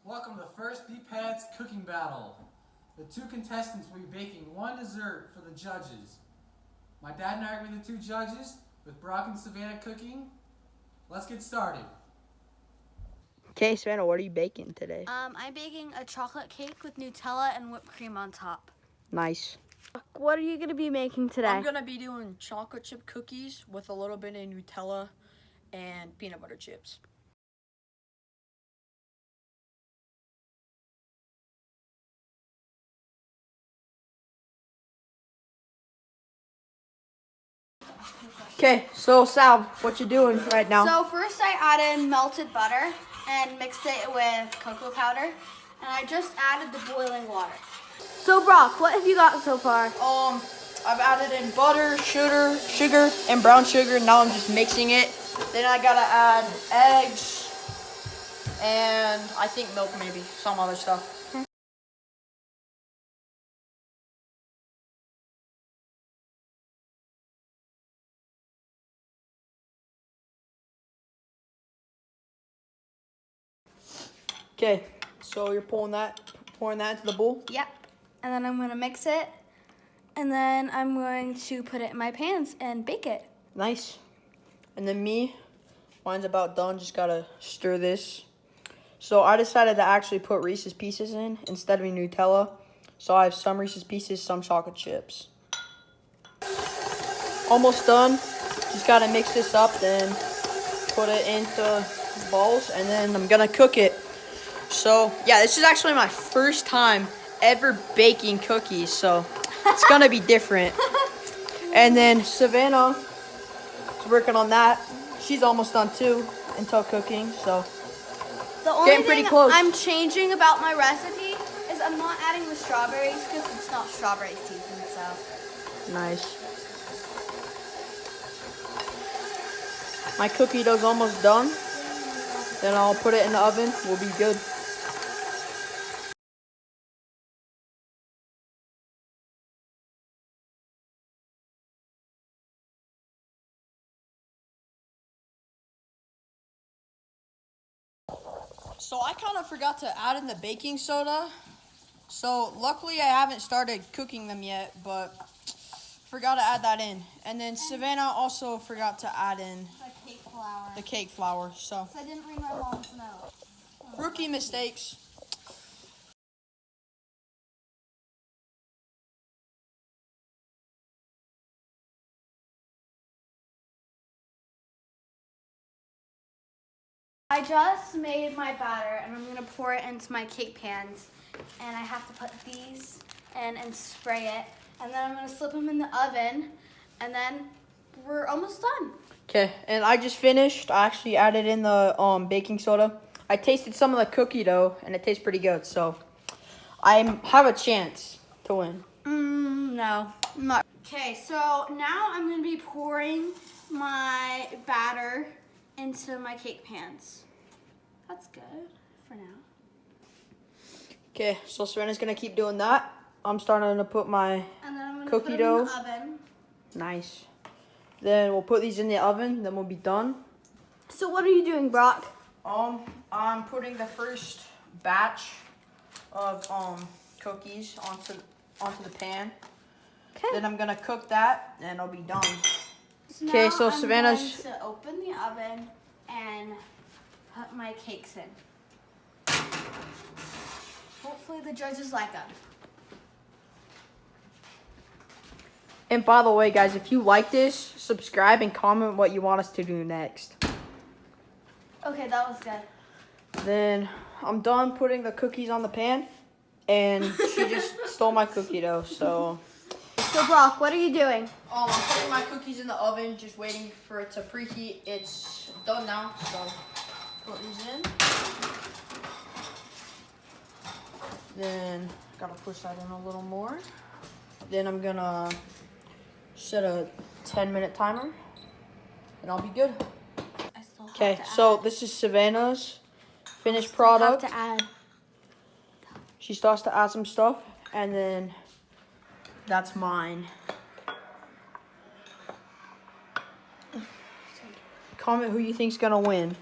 Welcome to the first B-Pads cooking battle. The two contestants will be baking one dessert for the judges. My dad and I are going to be the two judges, with Brock and Savannah cooking. Let's get started. Okay, Savannah, what are you baking today? I'm baking a chocolate cake with Nutella and whipped cream on top. Nice. What are you going to be making today? I'm going to be doing chocolate chip cookies with a little bit of Nutella and peanut butter chips. Okay, so Sal, what you doing right now? So first I added melted butter and mixed it with cocoa powder. And I just added the boiling water. So Brock, what have you got so far? I've added in butter, sugar, and brown sugar. Now I'm just mixing it. Then I gotta add eggs, and I think milk maybe, some other stuff. Okay, so you're pouring that into the bowl? Yep. And then I'm going to mix it. And then I'm going to put it in my pans and bake it. Nice. And then mine's about done. Just gotta stir this. So I decided to actually put Reese's Pieces in instead of Nutella. So I have some Reese's Pieces, some chocolate chips. Almost done. Just gotta mix this up, then put it into balls, and then I'm gonna cook it. So yeah, this is actually my first time ever baking cookies, so it's gonna be different. And then Savannah is working on that. She's almost done too until cooking, so The only getting pretty thing close. I'm changing about my recipe is I'm not adding the strawberries because it's not strawberry season, so. Nice. My cookie dough's almost done. Then I'll put it in the oven. We'll be good. So I kind of forgot to add in the baking soda. So luckily I haven't started cooking them yet, but forgot to add that in. And then Savannah also forgot to add in The cake flour. the cake flour. So I didn't ring my mom's note. rookie mistakes. I just made my batter and I'm gonna pour it into my cake pans. And I have to put these in and spray it. And then I'm gonna slip them in the oven. And then we're almost done. Okay, and I just finished. I actually added in the baking soda. I tasted some of the cookie dough, and it tastes pretty good. So I have a chance to win. No, I'm not. Okay, so now I'm gonna be pouring my batter into my cake pans. That's good for now. Okay, so Savannah's gonna keep doing that. I'm starting to put my And then I'm gonna Cookie put them in dough. the oven. nice. Then we'll put these in the oven. Then we'll be done. So what are you doing, Brock? I'm putting the first batch of cookies onto the pan. Okay. Then I'm gonna cook that, and I'll be done. Now Okay, so I'm Savannah's- going to open the oven and put my cakes in. Hopefully the judges like them. And by the way, guys, if you like this, subscribe and comment what you want us to do next. Okay, that was good. Then I'm done putting the cookies on the pan, and she just stole my cookie dough. So So Brock, what are you doing? I'm putting my cookies in the oven, just waiting for it to preheat. It's done now, so put these in. Then gotta push that in a little more. Then I'm gonna set a 10-minute timer, and I'll be good. I still have Okay, to so add. this is Savannah's finished Still have product. to add. She starts to add some stuff, and then that's mine. Comment who you think's gonna win.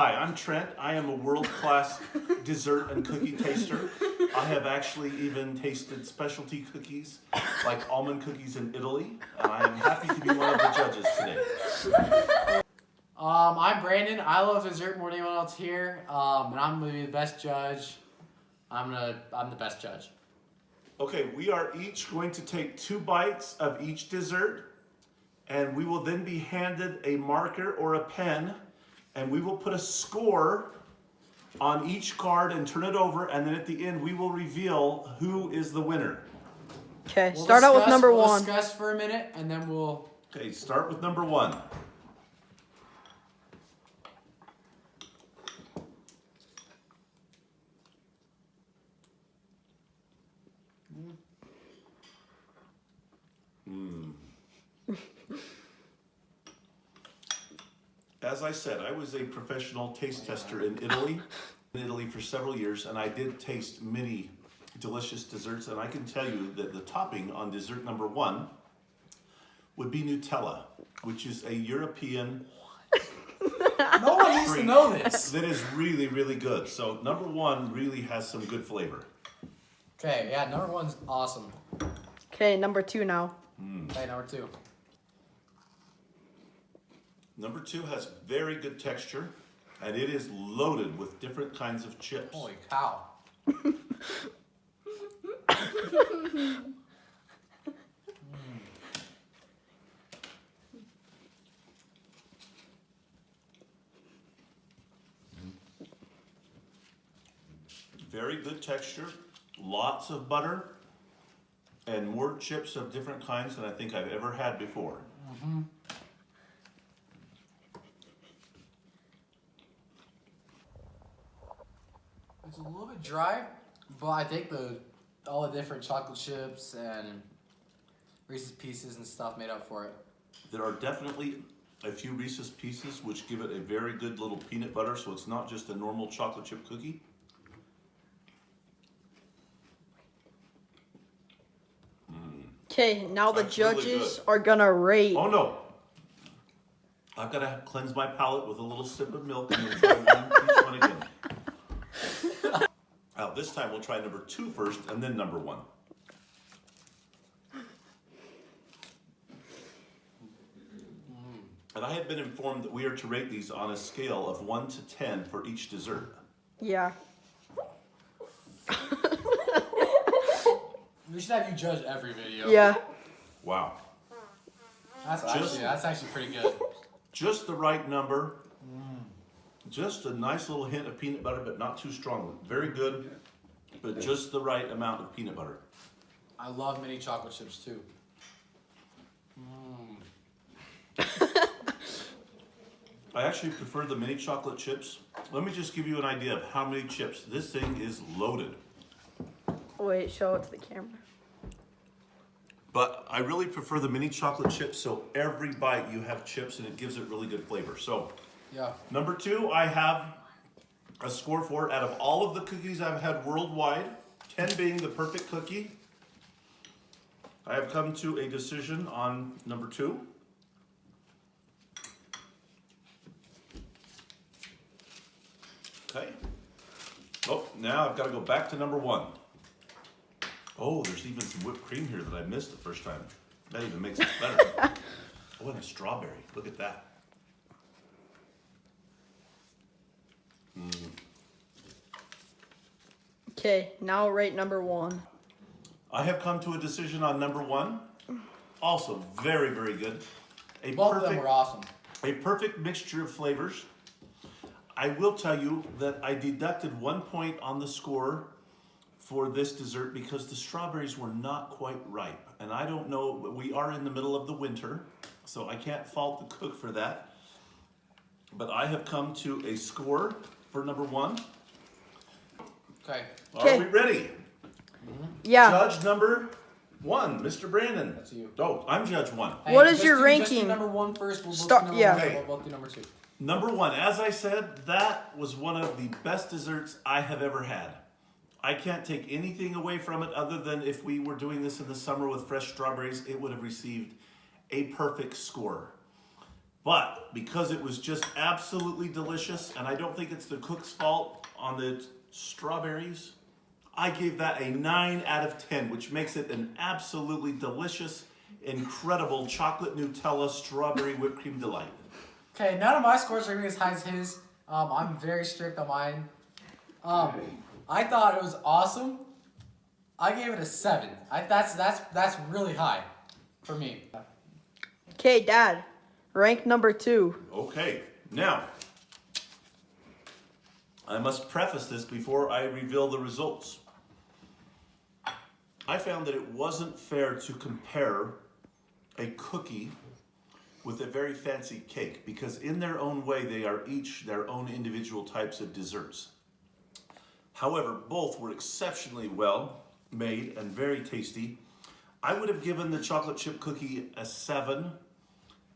Hi, I'm Trent. I am a world-class dessert and cookie taster. I have actually even tasted specialty cookies like almond cookies in Italy, and I am happy to be one of the judges today. I'm Brandon. I love dessert more than anyone else here, and I'm gonna be the best judge. I'm the best judge. Okay, we are each going to take 2 bites of each dessert, and we will then be handed a marker or a pen, and we will put a score on each card and turn it over, and then at the end we will reveal who is the winner. Okay, We'll start out with discuss- number we'll 1. Discuss for a minute, and then we'll. Okay, start with number 1. As I said, I was a professional taste tester in Italy for several years, and I did taste many delicious desserts, and I can tell you that the topping on dessert number 1 would be Nutella, which is a European No one needs to treat know this. that is really, really good. So number 1 really has some good flavor. Okay, yeah, number 1's awesome. Okay, number 2 now. Okay, number 2. Number 2 has very good texture, and it is loaded with different kinds of chips. Holy cow. Very good texture, lots of butter, and more chips of different kinds than I think I've ever had before. It's a little bit dry, but I think all the different chocolate chips and Reese's Pieces and stuff made up for it. There are definitely a few Reese's Pieces which give it a very good little peanut butter, so it's not just a normal chocolate chip cookie. Okay, now the That's really judges good. are gonna rate. Oh no! I've got to cleanse my palate with a little sip of milk and then try each one again. Now this time we'll try number 2 first and then number 1. And I have been informed that we are to rate these on a scale of 1 to 10 for each dessert. Yeah. We should have you judge every video. Yeah. Wow. That's actually pretty good. Just the right number. Just a nice little hint of peanut butter, but not too strong. Very good, but just the right amount of peanut butter. I love mini chocolate chips too. I actually prefer the mini chocolate chips. Let me just give you an idea of how many chips. This thing is loaded. Wait, show it to the camera. But I really prefer the mini chocolate chips, so every bite you have chips and it gives it really good flavor. So, Yeah. number 2, I have a score for it out of all of the cookies I've had worldwide, 10 being the perfect cookie. I have come to a decision on number 2. Okay. Oh, now I've got to go back to number 1. Oh, there's even some whipped cream here that I missed the first time. That even makes it better. Oh, and a strawberry. Look at that. Okay, now rate number 1. I have come to a decision on number 1. Also very, very good. Both of them were awesome. A perfect mixture of flavors. I will tell you that I deducted 1 point on the score for this dessert because the strawberries were not quite ripe. And I don't know, we are in the middle of the winter, so I can't fault the cook for that. But I have come to a score for number 1. Okay. Are Okay. we ready? Yeah. Judge number 1, Mr. Brandon. That's you. Oh, I'm judge 1. What is just your do- Just ranking? do number 1 first. We'll Start- both do number yeah. 1, Okay. we'll both do number 2. Number 1, as I said, that was one of the best desserts I have ever had. I can't take anything away from it other than if we were doing this in the summer with fresh strawberries, it would have received a perfect score. But because it was just absolutely delicious, and I don't think it's the cook's fault on the strawberries, I gave that a 9 out of 10, which makes it an absolutely delicious, incredible chocolate Nutella strawberry whipped cream delight. Okay, none of my scores are going to be as high as his. I'm very strict on mine. I thought it was awesome. I gave it a 7. That's really high for me. Okay, Dad. Rank number 2. Okay, now, I must preface this before I reveal the results. I found that it wasn't fair to compare a cookie with a very fancy cake because in their own way they are each their own individual types of desserts. However, both were exceptionally well made and very tasty. I would have given the chocolate chip cookie a 7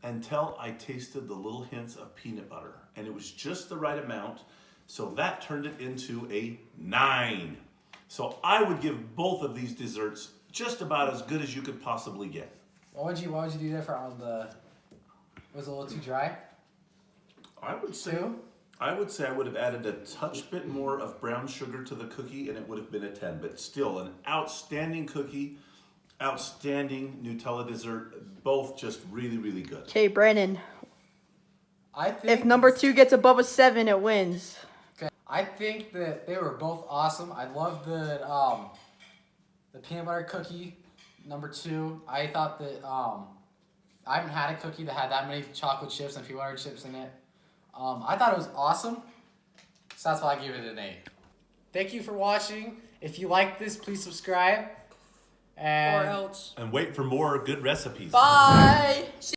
until I tasted the little hints of peanut butter, and it was just the right amount, so that turned it into a 9. So I would give both of these desserts just about as good as you could possibly get. Why would you do different on the? Was it a little too dry? I would say Two? I would have added a touch bit more of brown sugar to the cookie, and it would have been a 10. But still, an outstanding cookie, outstanding Nutella dessert, both just really, really good. Okay, Brandon. I think If number 2 gets above a 7, it wins. Okay. I think that they were both awesome. I love the peanut butter cookie, number 2. I thought that I haven't had a cookie that had that many chocolate chips and peanut butter chips in it. I thought it was awesome, so that's why I gave it an 8. Thank you for watching. If you like this, please subscribe. And Or else. And wait for more good recipes. Bye.